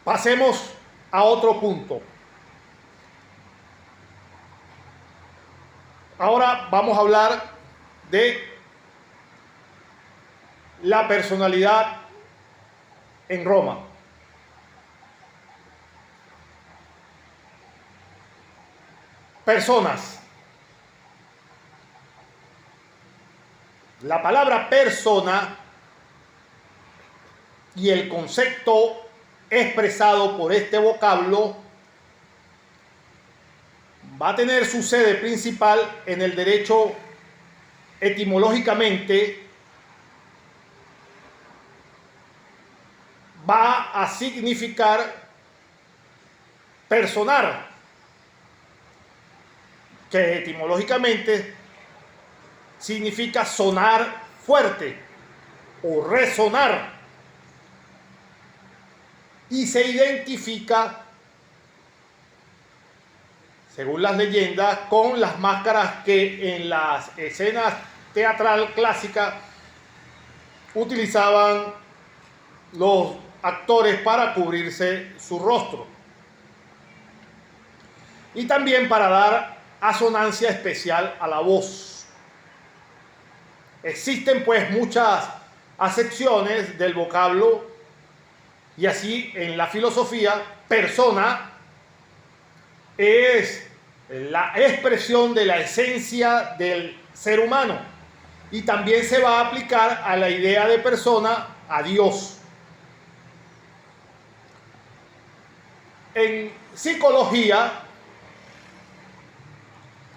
Pasemos a otro punto. Ahora vamos a hablar de la personalidad en Roma. Personas. La palabra persona y el concepto expresado por este vocablo va a tener su sede principal en el derecho. Etimológicamente va a significar personar, que etimológicamente significa sonar fuerte o resonar, y se identifica, según las leyendas, con las máscaras que en las escenas teatral clásica utilizaban los actores para cubrirse su rostro y también para dar asonancia especial a la voz. Existen pues muchas acepciones del vocablo, y así en la filosofía, persona es la expresión de la esencia del ser humano, y también se va a aplicar a la idea de persona a Dios. En psicología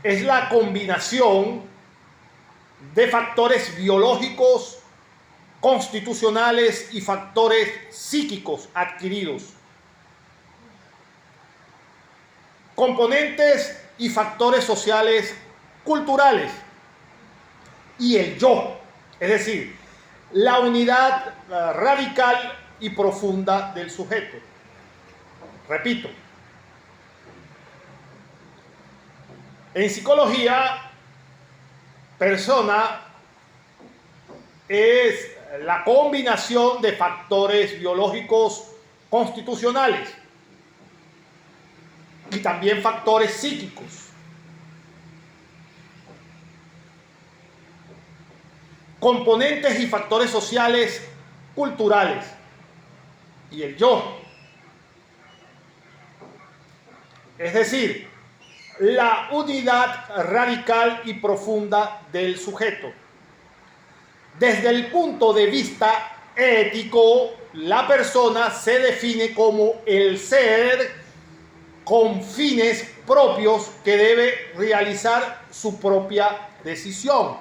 es la combinación de factores biológicos, constitucionales y factores psíquicos adquiridos. Componentes y factores sociales, culturales, y el yo, es decir, la unidad radical y profunda del sujeto. Repito, en psicología, persona es la combinación de factores biológicos constitucionales y también factores psíquicos. Componentes y factores sociales, culturales, y el yo. Es decir, la unidad radical y profunda del sujeto. Desde el punto de vista ético, la persona se define como el ser con fines propios que debe realizar su propia decisión.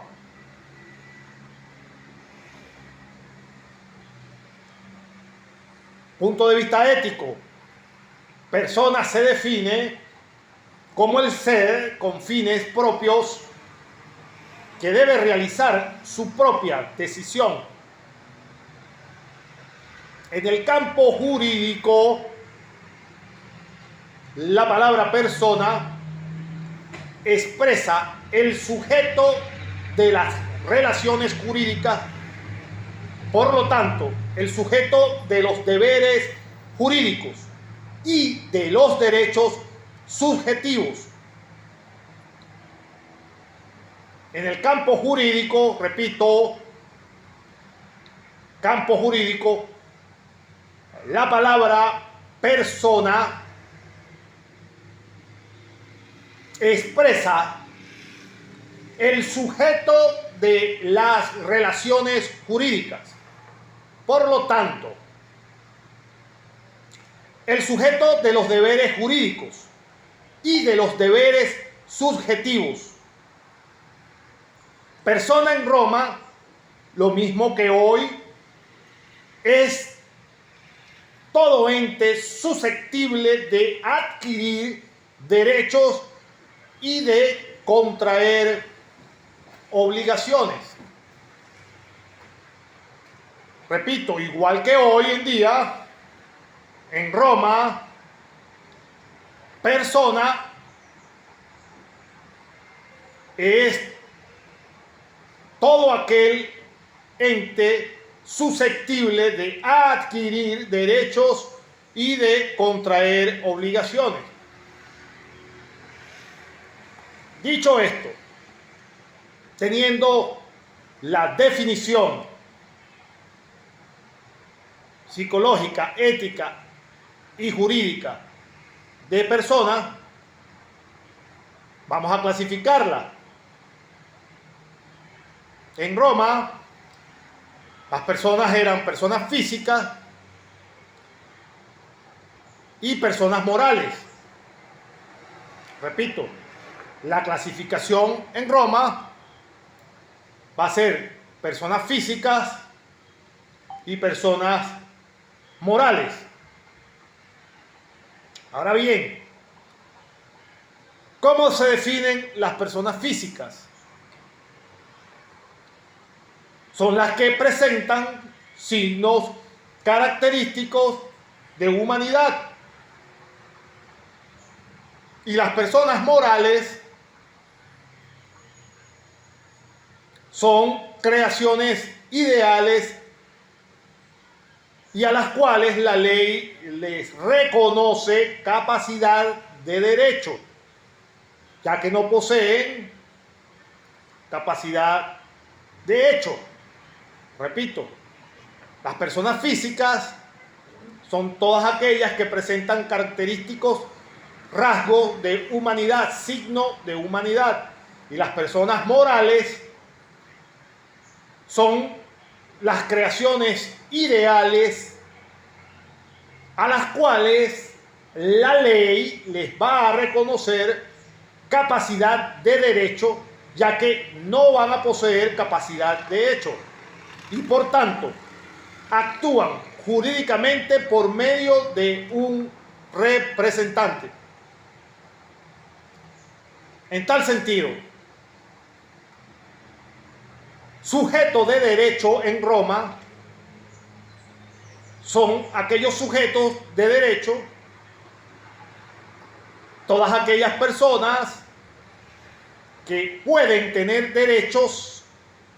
Punto de vista ético, persona se define como el ser con fines propios que debe realizar su propia decisión. En el campo jurídico, la palabra persona expresa el sujeto de las relaciones jurídicas, por lo tanto, el sujeto de los deberes jurídicos y de los derechos subjetivos. En el campo jurídico, repito, campo jurídico, la palabra persona expresa el sujeto de las relaciones jurídicas. Por lo tanto, el sujeto de los deberes jurídicos y de los deberes subjetivos. Persona en Roma, lo mismo que hoy, es todo ente susceptible de adquirir derechos y de contraer obligaciones. Repito, igual que hoy en día, en Roma, persona es todo aquel ente susceptible de adquirir derechos y de contraer obligaciones. Dicho esto, teniendo la definición psicológica, ética y jurídica de persona, vamos a clasificarla. En Roma, las personas eran personas físicas y personas morales. Repito, la clasificación en Roma va a ser personas físicas y personas morales. Ahora bien, ¿cómo se definen las personas físicas? Son las que presentan signos característicos de humanidad. Y las personas morales son creaciones ideales y a las cuales la ley les reconoce capacidad de derecho, ya que no poseen capacidad de hecho. Repito, las personas físicas son todas aquellas que presentan característicos, rasgos de humanidad, signo de humanidad. Y las personas morales son las creaciones ideales a las cuales la ley les va a reconocer capacidad de derecho, ya que no van a poseer capacidad de hecho. Y por tanto, actúan jurídicamente por medio de un representante. En tal sentido, sujeto de derecho en Roma son aquellos sujetos de derecho, todas aquellas personas que pueden tener derechos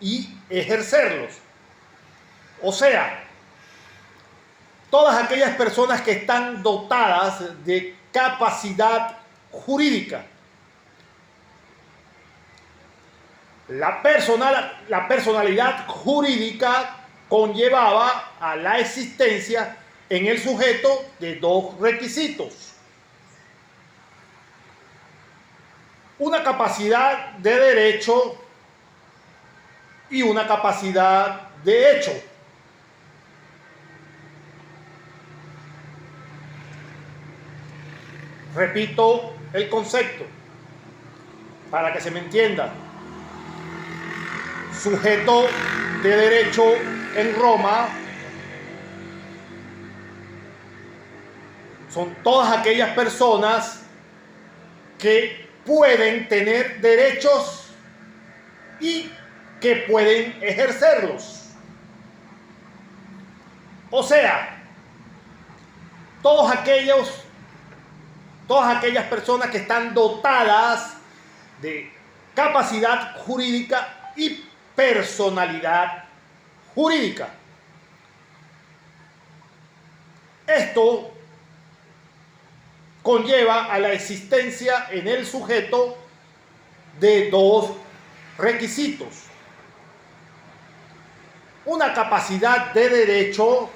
y ejercerlos. O sea, todas aquellas personas que están dotadas de capacidad jurídica. La personalidad jurídica conllevaba a la existencia en el sujeto de dos requisitos: una capacidad de derecho y una capacidad de hecho. Repito el concepto para que se me entienda. Sujeto de derecho en Roma son todas aquellas personas que pueden tener derechos y que pueden ejercerlos. O sea, todas aquellas personas que están dotadas de capacidad jurídica y personalidad jurídica. Esto conlleva a la existencia en el sujeto de dos requisitos: una capacidad de derecho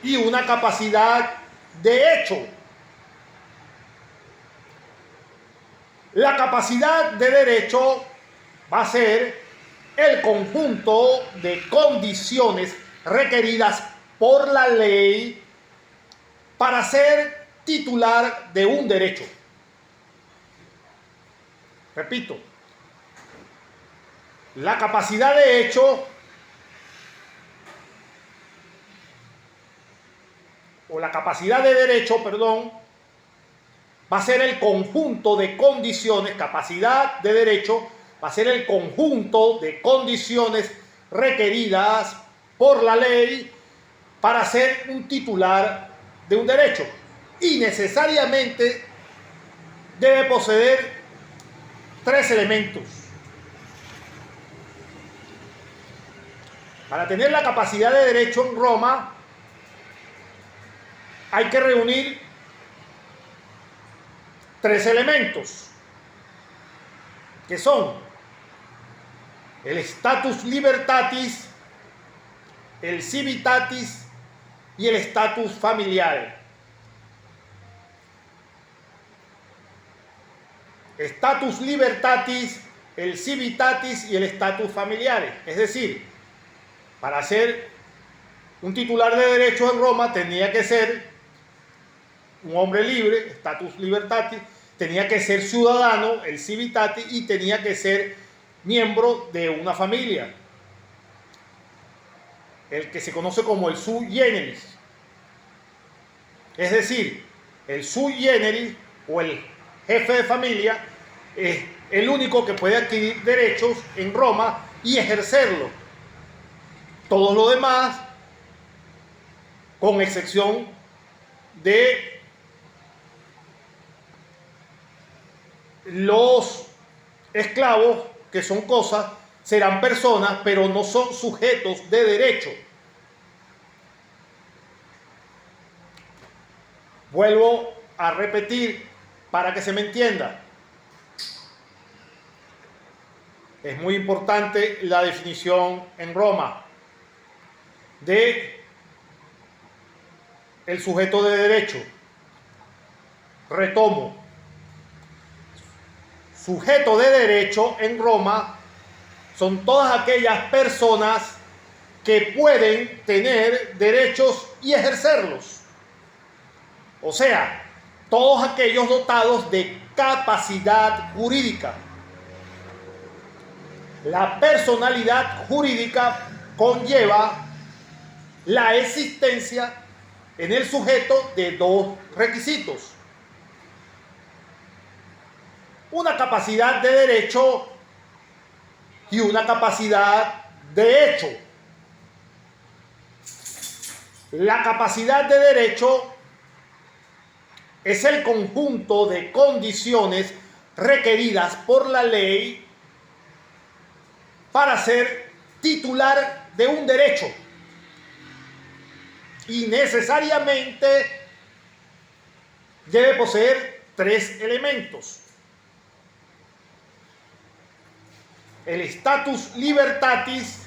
y una capacidad de hecho. La capacidad de derecho va a ser el conjunto de condiciones requeridas por la ley para ser titular de un derecho. Repito, la capacidad de hecho o la capacidad de derecho, perdón, va a ser el conjunto de condiciones. Capacidad de derecho va a ser el conjunto de condiciones requeridas por la ley para ser un titular de un derecho. Y necesariamente debe poseer tres elementos. Para tener la capacidad de derecho en Roma, hay que reunir tres elementos, que son el status libertatis, el civitatis y el status familiare. Status libertatis, el civitatis y el status familiare. Es decir, para ser un titular de derechos en Roma tenía que ser un hombre libre, status libertatis, tenía que ser ciudadano, el civitatis, y tenía que ser miembro de una familia, el que se conoce como el sui generis. Es decir, el sui generis o el jefe de familia es el único que puede adquirir derechos en Roma y ejercerlo. Todos los demás, con excepción de los esclavos, que son cosas, serán personas, pero no son sujetos de derecho. Vuelvo a repetir para que se me entienda. Es muy importante la definición en Roma de el sujeto de derecho. Retomo. Sujeto de derecho en Roma son todas aquellas personas que pueden tener derechos y ejercerlos. O sea, todos aquellos dotados de capacidad jurídica. La personalidad jurídica conlleva la existencia en el sujeto de dos requisitos: una capacidad de derecho y una capacidad de hecho. La capacidad de derecho es el conjunto de condiciones requeridas por la ley para ser titular de un derecho, y necesariamente debe poseer tres elementos: el status libertatis,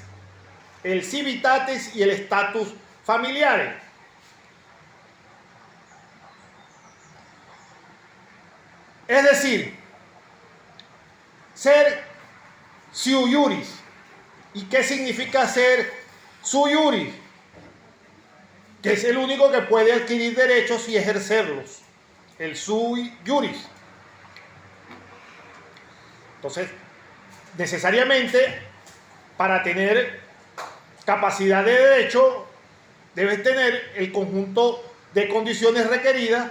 el civitatis y el status familiare. Es decir, ser sui juris. ¿Y qué significa ser sui juris? Que es el único que puede adquirir derechos y ejercerlos, el sui juris. Entonces, necesariamente, para tener capacidad de derecho, debes tener el conjunto de condiciones requeridas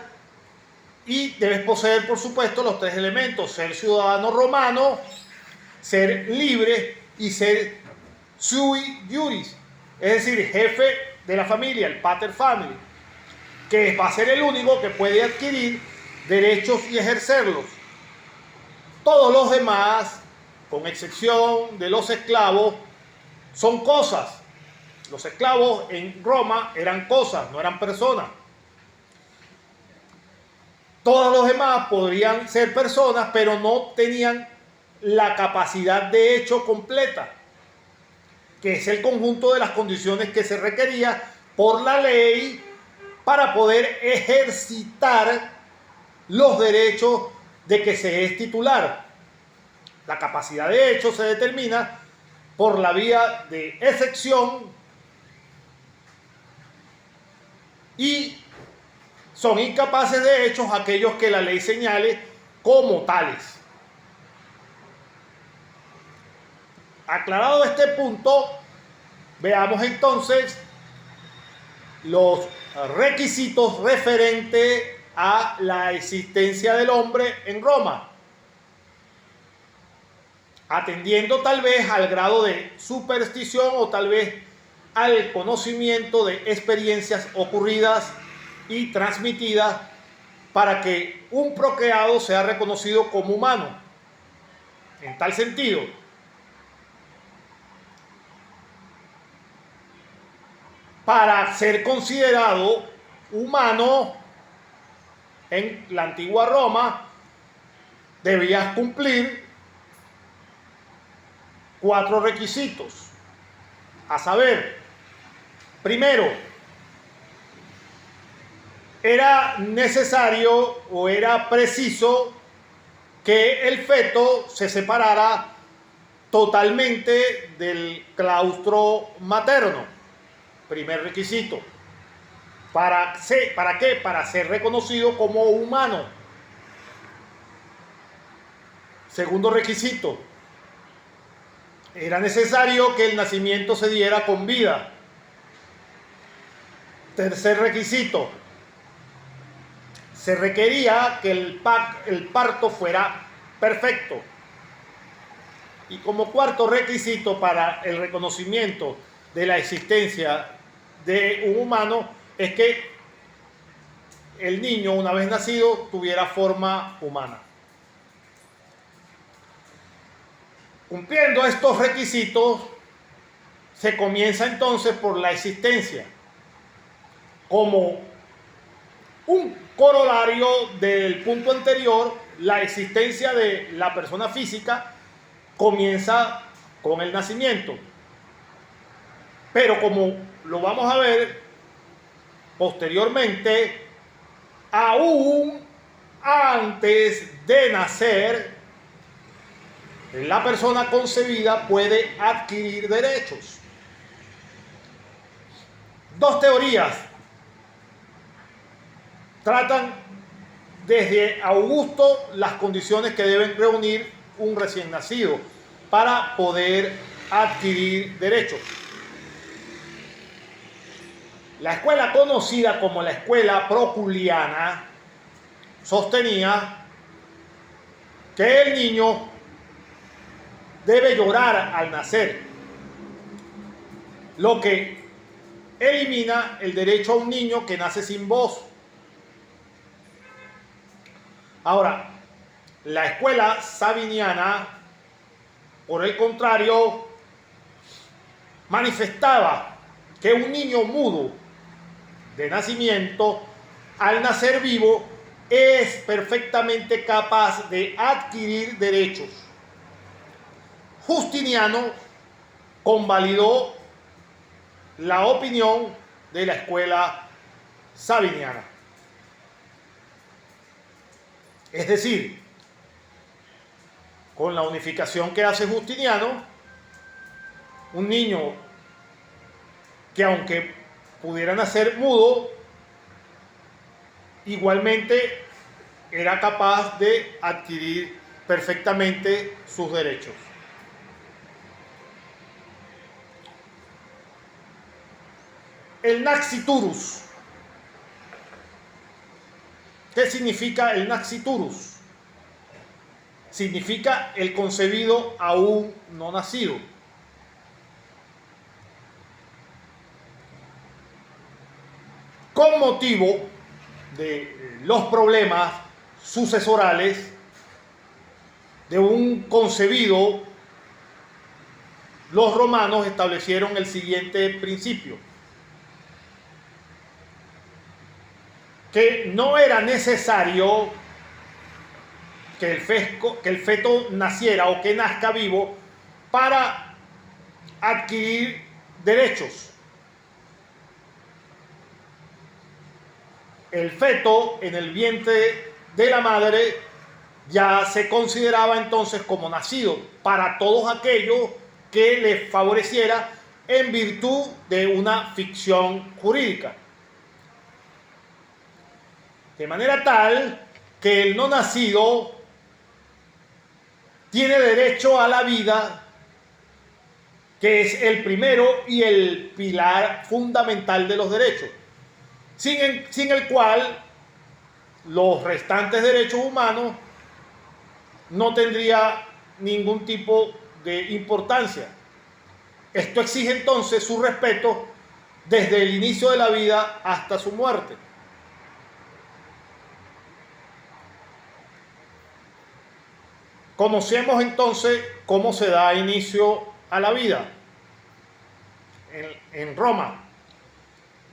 y debes poseer, por supuesto, los tres elementos: ser ciudadano romano, ser libre y ser sui juris, es decir, jefe de la familia, el pater family, que va a ser el único que puede adquirir derechos y ejercerlos. Todos los demás, con excepción de los esclavos, son cosas. Los esclavos en Roma eran cosas, no eran personas. Todos los demás podrían ser personas, pero no tenían la capacidad de hecho completa, que es el conjunto de las condiciones que se requería por la ley para poder ejercitar los derechos de que se es titular. La capacidad de hecho se determina por la vía de excepción y son incapaces de hechos aquellos que la ley señale como tales. Aclarado este punto, veamos entonces los requisitos referentes a la existencia del hombre en Roma, atendiendo tal vez al grado de superstición o tal vez al conocimiento de experiencias ocurridas y transmitidas para que un procreado sea reconocido como humano. En tal sentido, para ser considerado humano en la antigua Roma, debías cumplir 4 requisitos. A saber, primero, era necesario o era preciso que el feto se separara totalmente del claustro materno. Primer requisito. ¿Para qué? Para ser reconocido como humano. Segundo requisito. Era necesario que el nacimiento se diera con vida. Tercer requisito. Se requería que el parto fuera perfecto. Y como cuarto requisito para el reconocimiento de la existencia de un humano es que el niño, una vez nacido, tuviera forma humana. Cumpliendo estos requisitos, se comienza entonces por la existencia. Como un corolario del punto anterior, la existencia de la persona física comienza con el nacimiento. Pero como lo vamos a ver posteriormente, aún antes de nacer, la persona concebida puede adquirir derechos. 2 teorías tratan desde Augusto las condiciones que deben reunir un recién nacido para poder adquirir derechos. La escuela conocida como la escuela proculiana sostenía que el niño debe llorar al nacer, lo que elimina el derecho a un niño que nace sin voz. Ahora, la escuela sabiniana, por el contrario, manifestaba que un niño mudo de nacimiento, al nacer vivo, es perfectamente capaz de adquirir derechos. Justiniano convalidó la opinión de la escuela sabiniana. Es decir, con la unificación que hace Justiniano, un niño que aunque pudiera nacer mudo, igualmente era capaz de adquirir perfectamente sus derechos. El naxiturus. ¿Qué significa el naxiturus? Significa el concebido aún no nacido. Con motivo de los problemas sucesorales de un concebido, los romanos establecieron el siguiente principio: que no era necesario que el feto naciera o que nazca vivo para adquirir derechos. El feto en el vientre de la madre ya se consideraba entonces como nacido para todos aquellos que le favoreciera en virtud de una ficción jurídica. De manera tal que el no nacido tiene derecho a la vida, que es el primero y el pilar fundamental de los derechos, sin el cual los restantes derechos humanos no tendría ningún tipo de importancia. Esto exige entonces su respeto desde el inicio de la vida hasta su muerte. Conocemos entonces cómo se da inicio a la vida en Roma.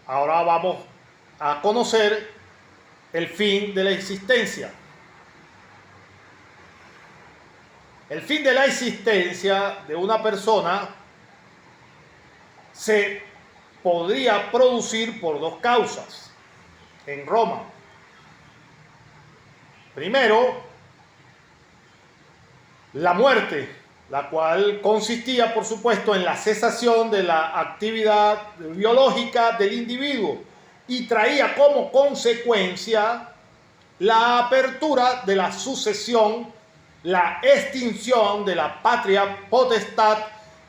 Ahora vamos a conocer el fin de la existencia. El fin de la existencia de una persona se podría producir por dos causas en Roma. Primero, la muerte, la cual consistía, por supuesto, en la cesación de la actividad biológica del individuo y traía como consecuencia la apertura de la sucesión, la extinción de la patria potestad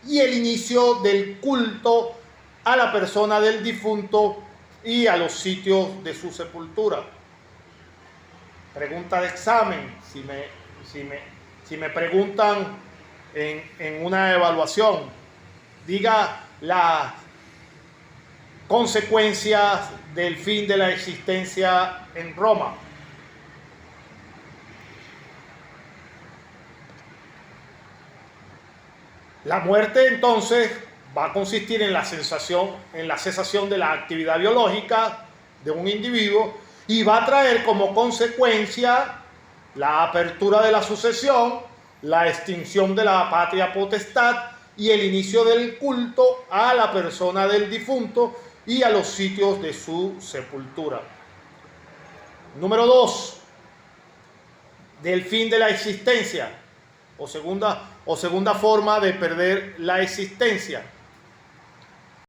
y el inicio del culto a la persona del difunto y a los sitios de su sepultura. Pregunta de examen, si me preguntan en una evaluación, diga las consecuencias del fin de la existencia en Roma. La muerte entonces va a consistir en la cesación de la actividad biológica de un individuo y va a traer como consecuencia la apertura de la sucesión, la extinción de la patria potestad y el inicio del culto a la persona del difunto y a los sitios de su sepultura. Número 2, del fin de la existencia, o segunda forma de perder la existencia.